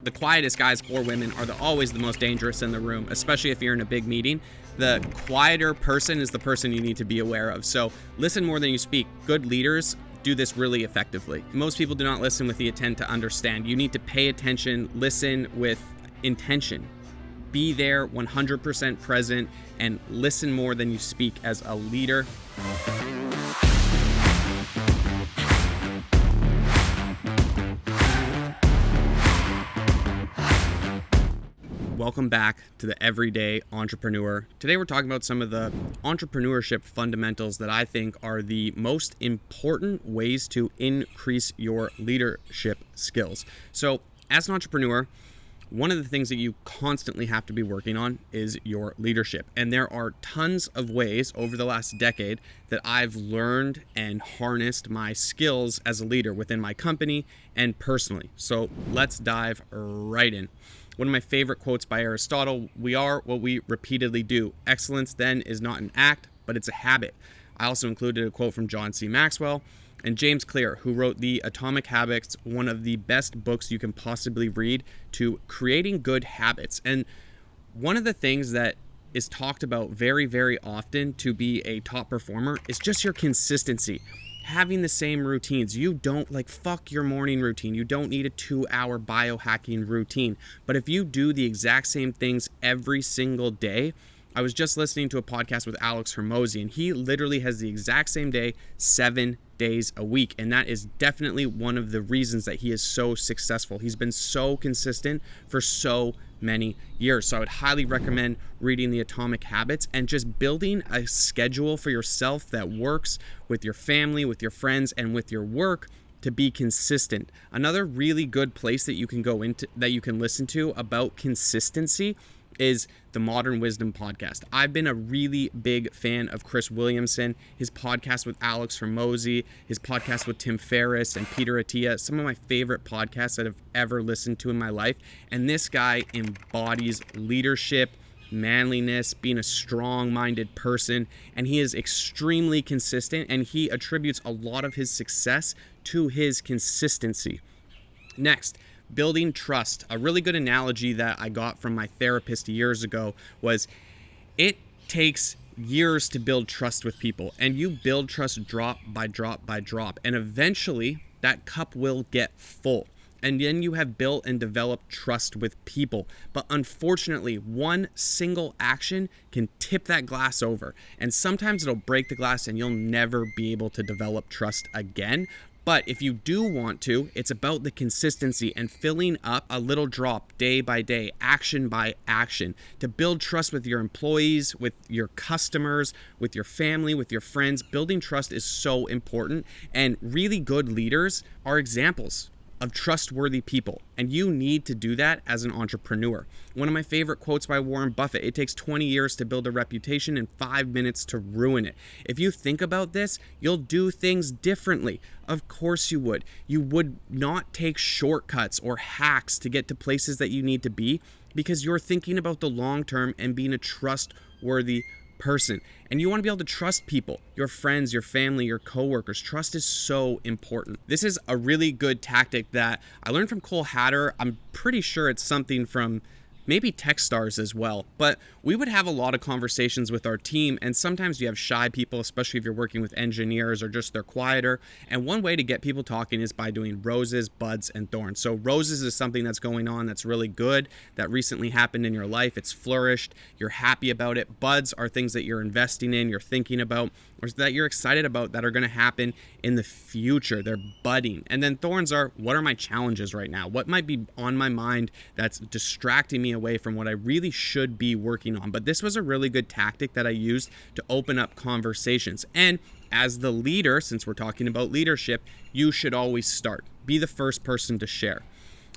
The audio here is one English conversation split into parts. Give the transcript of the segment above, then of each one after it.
the quietest guys or women are always the most dangerous in the room, especially if you're in a big meeting. The quieter person is the person you need to be aware of. So listen more than you speak. Good leaders do this really effectively. Most people do not listen with the intent to understand. You need to pay attention, listen with intention. Be there 100% present and listen more than you speak as a leader. Welcome back to the Everyday Entrepreneur. Today we're talking about some of the entrepreneurship fundamentals that I think are the most important ways to increase your leadership skills. So as an entrepreneur, one of the things that you constantly have to be working on is your leadership. And there are tons of ways over the last decade that I've learned and harnessed my skills as a leader within my company and personally. So let's dive right in. One of my favorite quotes by Aristotle: "We are what we repeatedly do. Excellence then is not an act, but it's a habit." I also included a quote from John C. Maxwell and James Clear, who wrote The Atomic Habits, one of the best books you can possibly read to creating good habits. And one of the things that is talked about very, very often to be a top performer is just your consistency. Having the same routines. You don't fuck your morning routine. You don't need a 2-hour biohacking routine. But if you do the exact same things every single day, I was just listening to a podcast with Alex Hormozi, and he literally has the exact same day 7 days a week. And that is definitely one of the reasons that he is so successful. He's been so consistent for so many years. So I would highly recommend reading The Atomic Habits and just building a schedule for yourself that works with your family, with your friends, and with your work to be consistent. Another really good place that you can go into, that you can listen to about consistency, is the Modern Wisdom podcast. I've been a really big fan of Chris Williamson, his podcast with Alex Hormozi, his podcast with Tim Ferriss and Peter Attia, some of my favorite podcasts that I've ever listened to in my life. And this guy embodies leadership, manliness, being a strong-minded person, and he is extremely consistent, and he attributes a lot of his success to his consistency. Next, building trust. A really good analogy that I got from my therapist years ago was it takes years to build trust with people, and you build trust drop by drop by drop, and eventually that cup will get full. And then you have built and developed trust with people. But unfortunately, one single action can tip that glass over. And sometimes it'll break the glass and you'll never be able to develop trust again. But if you do want to, it's about the consistency and filling up a little drop day by day, action by action, to build trust with your employees, with your customers, with your family, with your friends. Building trust is so important, and really good leaders are examples of trustworthy people, and you need to do that as an entrepreneur. One of my favorite quotes by Warren Buffett: "It takes 20 years to build a reputation and 5 minutes to ruin it." If you think about this, you'll do things differently. Of course you would. You would not take shortcuts or hacks to get to places that you need to be, because you're thinking about the long term and being a trustworthy person. And you want to be able to trust people, your friends, your family, your coworkers. Trust is so important. This is a really good tactic that I learned from Cole Hatter. I'm pretty sure it's something from maybe Techstars as well. But we would have a lot of conversations with our team, and sometimes you have shy people, especially if you're working with engineers or just they're quieter. And one way to get people talking is by doing roses, buds, and thorns. So roses is something that's going on that's really good, that recently happened in your life. It's flourished. You're happy about it. Buds are things that you're investing in, you're thinking about, or that you're excited about that are going to happen in the future. They're budding. And then thorns are, what are my challenges right now? What might be on my mind that's distracting me away from what I really should be working on? But this was a really good tactic that I used to open up conversations. And as the leader, since we're talking about leadership, you should always start. Be the first person to share.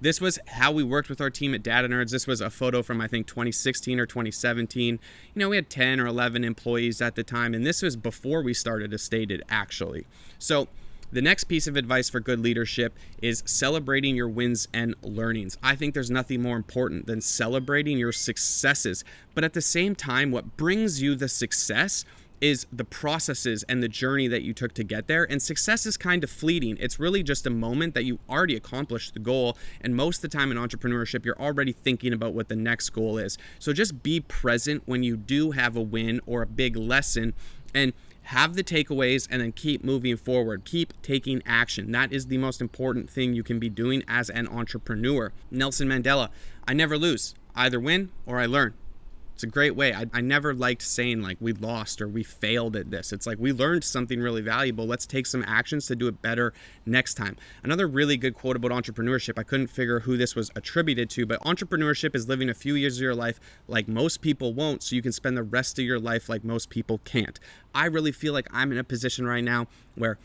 This was how we worked with our team at Data Nerds. This was a photo from, I think, 2016 or 2017. We had 10 or 11 employees at the time, and this was before we started Estated, actually. So the next piece of advice for good leadership is celebrating your wins and learnings. I think there's nothing more important than celebrating your successes. But at the same time, what brings you the success is the processes and the journey that you took to get there. And success is kind of fleeting. It's really just a moment that you already accomplished the goal. And most of the time in entrepreneurship, you're already thinking about what the next goal is. So just be present when you do have a win or a big lesson, and have the takeaways, and then keep moving forward. Keep taking action. That is the most important thing you can be doing as an entrepreneur. Nelson Mandela, I never lose. I either win or I learn. It's a great way. I never liked saying like we lost or we failed at this. It's like we learned something really valuable. Let's take some actions to do it better next time. Another really good quote about entrepreneurship, I couldn't figure who this was attributed to, but entrepreneurship is living a few years of your life like most people won't, so you can spend the rest of your life like most people can't. I really feel like I'm in a position right now where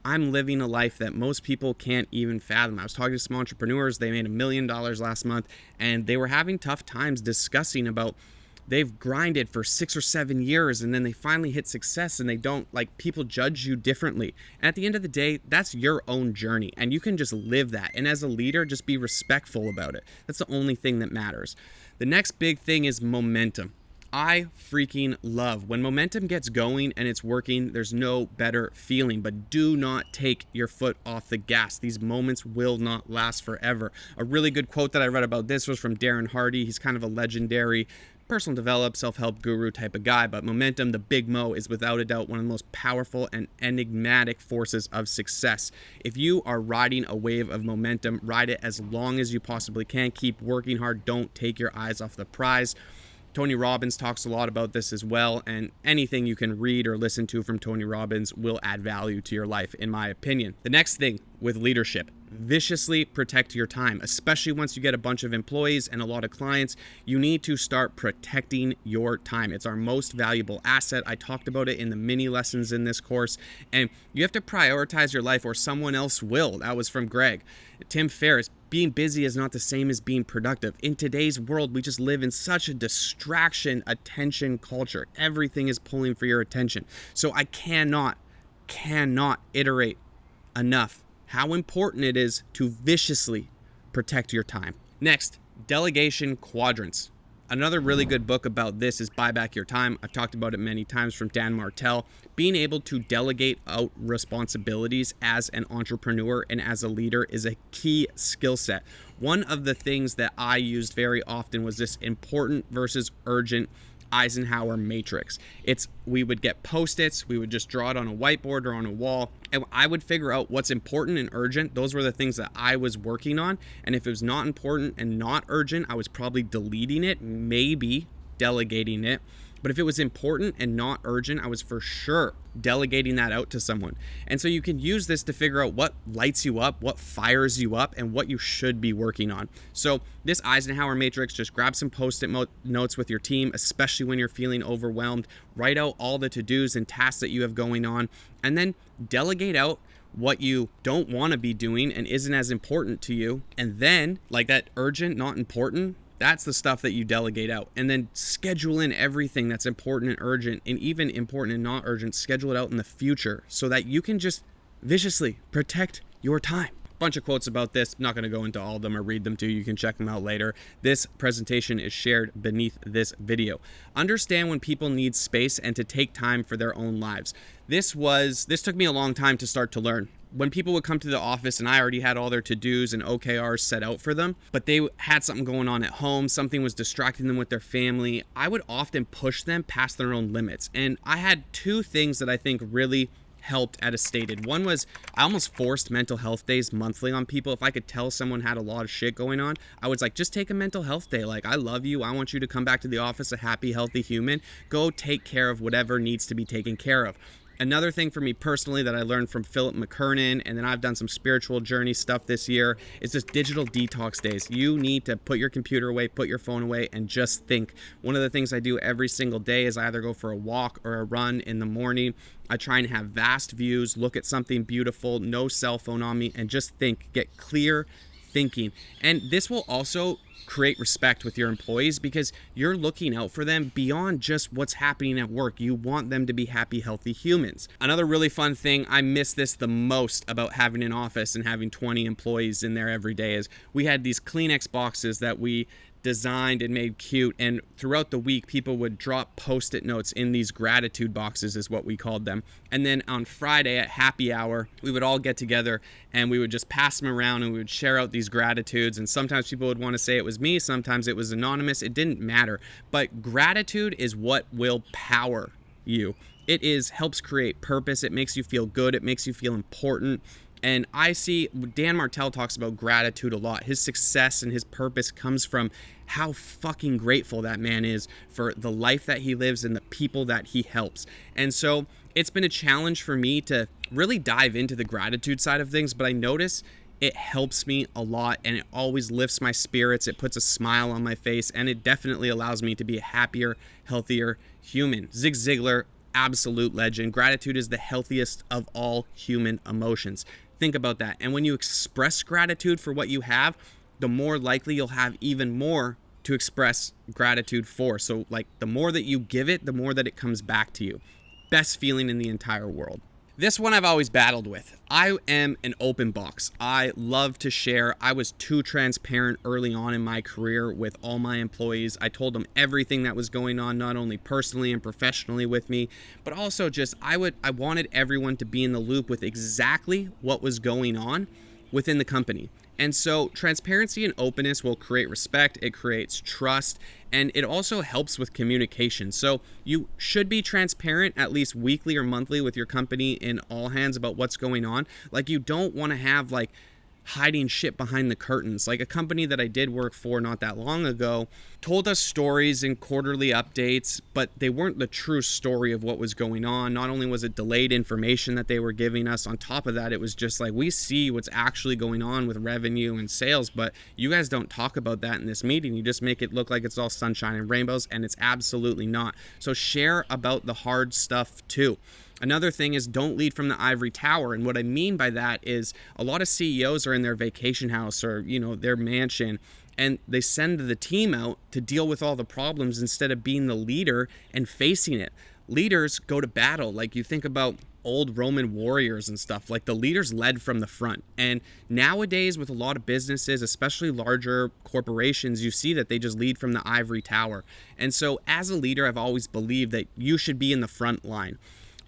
I'm living a life that most people can't even fathom. I was talking to some entrepreneurs. They made $1 million last month, and they were having tough times discussing about they've grinded for 6 or 7 years, and then they finally hit success, and they don't, like, people judge you differently. And at the end of the day, that's your own journey, and you can just live that. And as a leader, just be respectful about it. That's the only thing that matters. The next big thing is momentum. I freaking love when momentum gets going and it's working. There's no better feeling, but do not take your foot off the gas. These moments will not last forever. A really good quote that I read about this was from Darren Hardy. He's kind of a legendary personal develop, self-help guru type of guy, but momentum, the big Mo, is without a doubt one of the most powerful and enigmatic forces of success. If you are riding a wave of momentum, ride it as long as you possibly can. Keep working hard. Don't take your eyes off the prize. Tony Robbins talks a lot about this as well, and anything you can read or listen to from Tony Robbins will add value to your life, in my opinion. The next thing with leadership, viciously protect your time, especially once you get a bunch of employees and a lot of clients. You need to start protecting your time. It's our most valuable asset. I talked about it in the mini lessons in this course, and you have to prioritize your life or someone else will. That was from Greg. Tim Ferriss, being busy is not the same as being productive. In today's world, we just live in such a distraction, attention culture. Everything is pulling for your attention. So I cannot iterate enough how important it is to viciously protect your time. Next, Delegation Quadrants. Another really good book about this is Buy Back Your Time. I've talked about it many times, from Dan Martell. Being able to delegate out responsibilities as an entrepreneur and as a leader is a key skill set. One of the things that I used very often was this important versus urgent Eisenhower matrix. We would get Post-its, we would just draw it on a whiteboard or on a wall, and I would figure out what's important and urgent. Those were the things that I was working on, and if it was not important and not urgent, I was probably deleting it, maybe delegating it. But if it was important and not urgent, I was for sure delegating that out to someone. And so you can use this to figure out what lights you up, what fires you up, and what you should be working on. So this Eisenhower matrix, just grab some Post-it notes with your team, especially when you're feeling overwhelmed. Write out all the to-dos and tasks that you have going on, and then delegate out what you don't want to be doing and isn't as important to you. And then, like that urgent, not important, that's the stuff that you delegate out. And then schedule in everything that's important and urgent, and even important and not urgent, schedule it out in the future so that you can just viciously protect your time. Bunch of quotes about this. I'm not going to go into all of them or read them to you. You can check them out later. This presentation is shared beneath this video. Understand when people need space and to take time for their own lives. This took me a long time to start to learn. When people would come to the office and I already had all their to-dos and OKRs set out for them, but they had something going on at home, something was distracting them with their family, I would often push them past their own limits. And I had two things that I think really helped at a stated. One was I almost forced mental health days monthly on people. If I could tell someone had a lot of shit going on, I was like, just take a mental health day. Like, I love you. I want you to come back to the office a happy, healthy human. Go take care of whatever needs to be taken care of. Another thing for me personally that I learned from Philip McKernan, and then I've done some spiritual journey stuff this year, is just digital detox days. You need to put your computer away, put your phone away, and just think. One of the things I do every single day is I either go for a walk or a run in the morning. I try and have vast views, look at something beautiful, no cell phone on me, and just think, get clear thinking. And this will also create respect with your employees because you're looking out for them beyond just what's happening at work. You want them to be happy, healthy humans. Another really fun thing, I miss this the most about having an office and having 20 employees in there every day, is we had these Kleenex boxes that we designed and made cute, and throughout the week people would drop post-it notes in these gratitude boxes, is what we called them. And then on Friday at happy hour we would all get together and we would just pass them around and we would share out these gratitudes, and sometimes people would want to say it was me, sometimes it was anonymous, it didn't matter. But gratitude is what will power you. It helps create purpose, it makes you feel good, it makes you feel important. And I see Dan Martell talks about gratitude a lot. His success and his purpose comes from how fucking grateful that man is for the life that he lives and the people that he helps. And so it's been a challenge for me to really dive into the gratitude side of things, but I notice it helps me a lot and it always lifts my spirits. It puts a smile on my face and it definitely allows me to be a happier, healthier human. Zig Ziglar, absolute legend. Gratitude is the healthiest of all human emotions. Think about that. And when you express gratitude for what you have, the more likely you'll have even more to express gratitude for. So like the more that you give it, the more that it comes back to you. Best feeling in the entire world. This one I've always battled with. I am an open box. I love to share. I was too transparent early on in my career with all my employees. I told them everything that was going on, not only personally and professionally with me, but also just I wanted everyone to be in the loop with exactly what was going on within the company. And so transparency and openness will create respect, it creates trust, and it also helps with communication. So you should be transparent at least weekly or monthly with your company in all hands about what's going on. Like you don't want to have like hiding shit behind the curtains. Like a company that I did work for not that long ago told us stories and quarterly updates, but they weren't the true story of what was going on. Not only was it delayed information that they were giving us, on top of that, it was just like, we see what's actually going on with revenue and sales, but you guys don't talk about that in this meeting. You just make it look like it's all sunshine and rainbows, and it's absolutely not. So share about the hard stuff too. Another thing is don't lead from the ivory tower. And what I mean by that is a lot of CEOs are in their vacation house or, their mansion, and they send the team out to deal with all the problems instead of being the leader and facing it. Leaders go to battle. Like you think about old Roman warriors and stuff, like the leaders led from the front. And nowadays with a lot of businesses, especially larger corporations, you see that they just lead from the ivory tower. And so as a leader, I've always believed that you should be in the front line.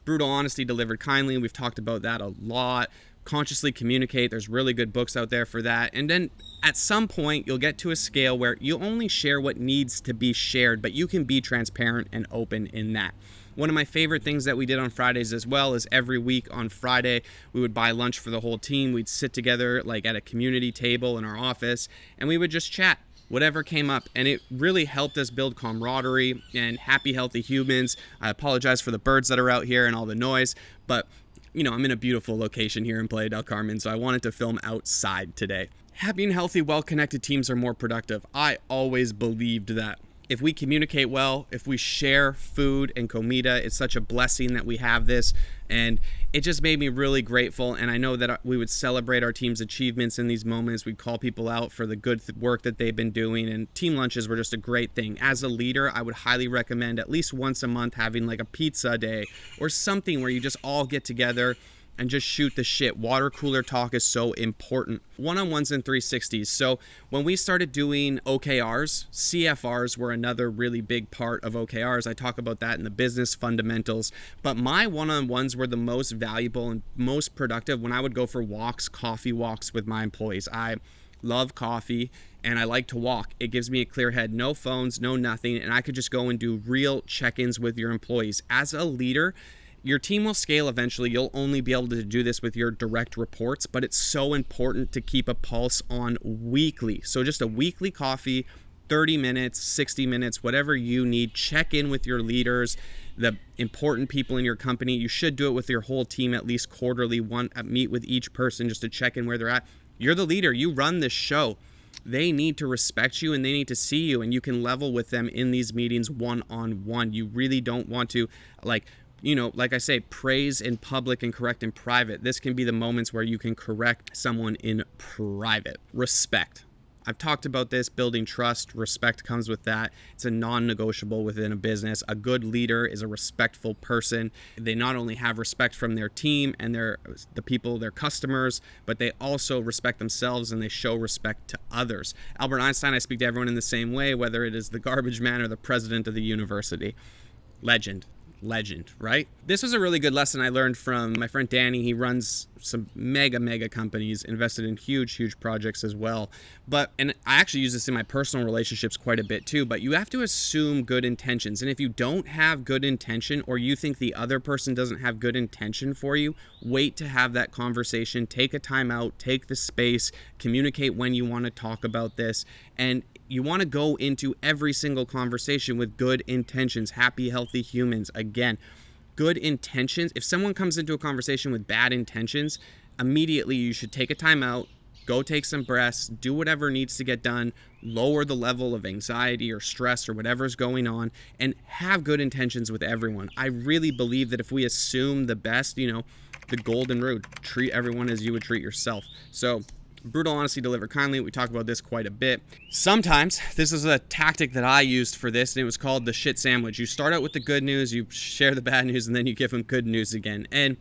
Brutal honesty delivered kindly. We've talked about that a lot. Consciously communicate. There's really good books out there for that. And then at some point, you'll get to a scale where you only share what needs to be shared, but you can be transparent and open in that. One of my favorite things that we did on Fridays as well is every week on Friday, we would buy lunch for the whole team. We'd sit together like at a community table in our office, and we would just chat. Whatever came up, and it really helped us build camaraderie and happy, healthy humans. I apologize for the birds that are out here and all the noise, but I'm in a beautiful location here in Playa del Carmen, so I wanted to film outside today. Happy and healthy, well-connected teams are more productive. I always believed that. If we communicate well, if we share food and comida, it's such a blessing that we have this, and it just made me really grateful. And I know that we would celebrate our team's achievements in these moments. We'd call people out for the good work that they've been doing, and team lunches were just a great thing. As a leader, I would highly recommend at least once a month having like a pizza day or something where you just all get together and just shoot the shit. Water cooler talk is so important. One-on-ones and 360s. So when we started doing OKRs, CFRs were another really big part of OKRs. I talk about that in the business fundamentals. But my one-on-ones were the most valuable and most productive when I would go for walks, coffee walks with my employees. I love coffee and I like to walk. It gives me a clear head, no phones, no nothing, and I could just go and do real check-ins with your employees. As a leader, your team will scale eventually. You'll only be able to do this with your direct reports, but it's so important to keep a pulse on weekly. So just a weekly coffee, 30 minutes, 60 minutes, whatever you need. Check in with your leaders, the important people in your company. You should do it with your whole team at least quarterly. Meet with each person just to check in where they're at. You're the leader. You run this show. They need to respect you and they need to see you, and you can level with them in these meetings one-on-one. You really don't want to like I say, praise in public and correct in private. This can be the moments where you can correct someone in private. Respect. I've talked about this, building trust, respect comes with that. It's a non-negotiable within a business. A good leader is a respectful person. They not only have respect from their team and the people, their customers, but they also respect themselves and they show respect to others. Albert Einstein, I speak to everyone in the same way, whether it is the garbage man or the president of the university. Legend, right? This was a really good lesson I learned from my friend Danny. He runs some mega companies, invested in huge projects as well. And I actually use this in my personal relationships quite a bit too, but you have to assume good intentions. And if you don't have good intention, or you think the other person doesn't have good intention for you, wait to have that conversation, take a time out, take the space, communicate when you want to talk about this. And you want to go into every single conversation with good intentions, happy, healthy humans. Again, good intentions. If someone comes into a conversation with bad intentions, immediately you should take a time out, go take some breaths, do whatever needs to get done, lower the level of anxiety or stress or whatever's going on, and have good intentions with everyone. I really believe that if we assume the best, the golden rule, treat everyone as you would treat yourself. So, brutal honesty delivered kindly. We talk about this quite a bit. Sometimes this is a tactic that I used for this, and it was called the shit sandwich. You start out with the good news, you share the bad news, and then you give them good news again. And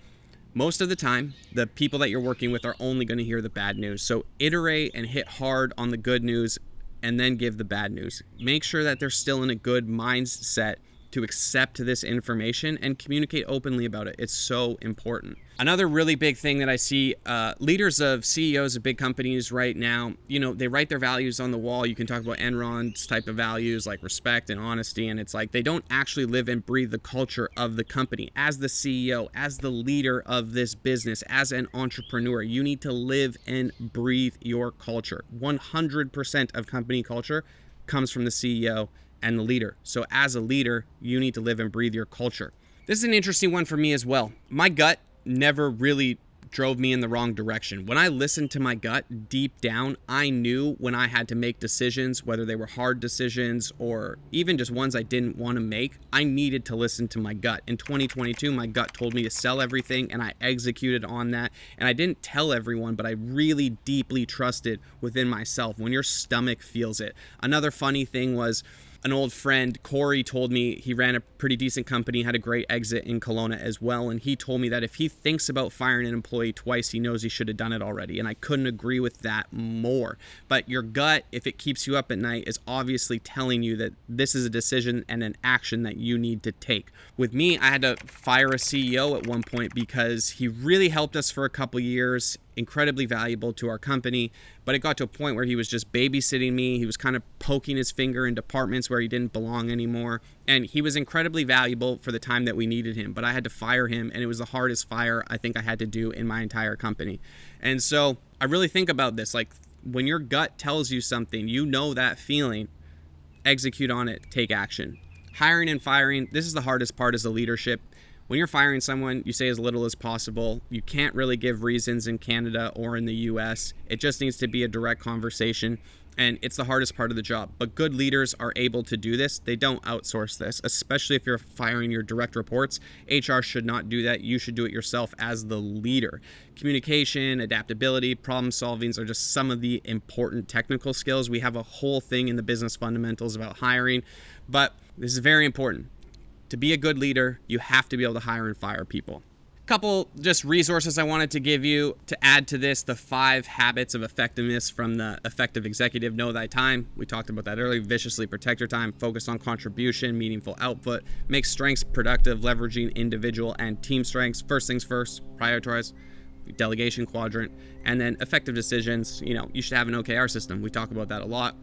most of the time, the people that you're working with are only going to hear the bad news. So iterate and hit hard on the good news and then give the bad news. Make sure that they're still in a good mindset to accept this information and communicate openly about it. It's so important. Another really big thing that I see leaders of CEOs of big companies right now, they write their values on the wall. You can talk about Enron's type of values like respect and honesty, and it's like they don't actually live and breathe the culture of the company. As the CEO, as the leader of this business, as an entrepreneur, you need to live and breathe your culture. 100% of company culture comes from the CEO and the leader. So as a leader, you need to live and breathe your culture. This is an interesting one for me as well. My gut never really drove me in the wrong direction. When I listened to my gut deep down, I knew when I had to make decisions, whether they were hard decisions or even just ones I didn't want to make, I needed to listen to my gut. In 2022, my gut told me to sell everything and I executed on that. And I didn't tell everyone, but I really deeply trusted within myself when your stomach feels it. Another funny thing was, an old friend, Corey, told me he ran a pretty decent company, had a great exit in Kelowna as well. And he told me that if he thinks about firing an employee twice, he knows he should have done it already. And I couldn't agree with that more. But your gut, if it keeps you up at night, is obviously telling you that this is a decision and an action that you need to take. With me, I had to fire a CEO at one point because he really helped us for a couple years, incredibly valuable to our company, but it got to a point where he was just babysitting me. He was kind of poking his finger in departments where he didn't belong anymore, and he was incredibly valuable for the time that we needed him, but I had to fire him, and it was the hardest fire I think I had to do in my entire company. And so I really think about this, like when your gut tells you something, that feeling, execute on it, take action. Hiring and firing, this is the hardest part as a leadership. When you're firing someone, you say as little as possible. You can't really give reasons in Canada or in the US. It just needs to be a direct conversation, and it's the hardest part of the job. But good leaders are able to do this. They don't outsource this, especially if you're firing your direct reports. HR should not do that. You should do it yourself as the leader. Communication, adaptability, problem solving are just some of the important technical skills. We have a whole thing in the business fundamentals about hiring, but this is very important. To be a good leader, you have to be able to hire and fire people. A couple just resources I wanted to give you to add to this, the 5 habits of effectiveness from the Effective Executive. Know thy time. We talked about that earlier. Viciously protect your time. Focus on contribution, meaningful output. Make strengths productive, leveraging individual and team strengths. First things first, prioritize. Delegation Quadrant. And then effective decisions. You should have an OKR system. We talk about that a lot.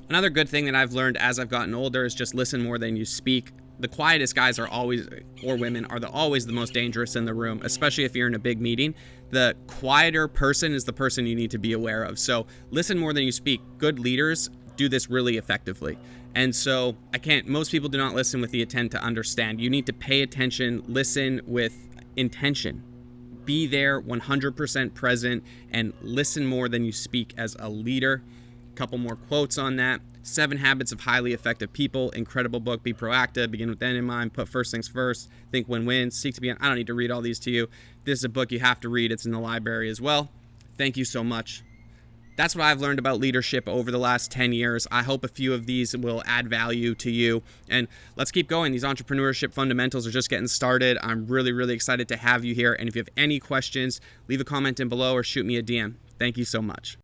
Another good thing that I've learned as I've gotten older is just listen more than you speak. The quietest guys are always, or women, are always the most dangerous in the room, especially if you're in a big meeting. The quieter person is the person you need to be aware of. So listen more than you speak. Good leaders do this really effectively. And so most people do not listen with the intent to understand. You need to pay attention, listen with intention. Be there 100% present and listen more than you speak as a leader. Couple more quotes on that. 7 Habits of Highly Effective People. Incredible book. Be proactive. Begin with the end in mind. Put first things first. Think win-win. Seek to be. I don't need to read all these to you. This is a book you have to read. It's in the library as well. Thank you so much. That's what I've learned about leadership over the last 10 years. I hope a few of these will add value to you. And let's keep going. These entrepreneurship fundamentals are just getting started. I'm really, really excited to have you here. And if you have any questions, leave a comment in below or shoot me a DM. Thank you so much.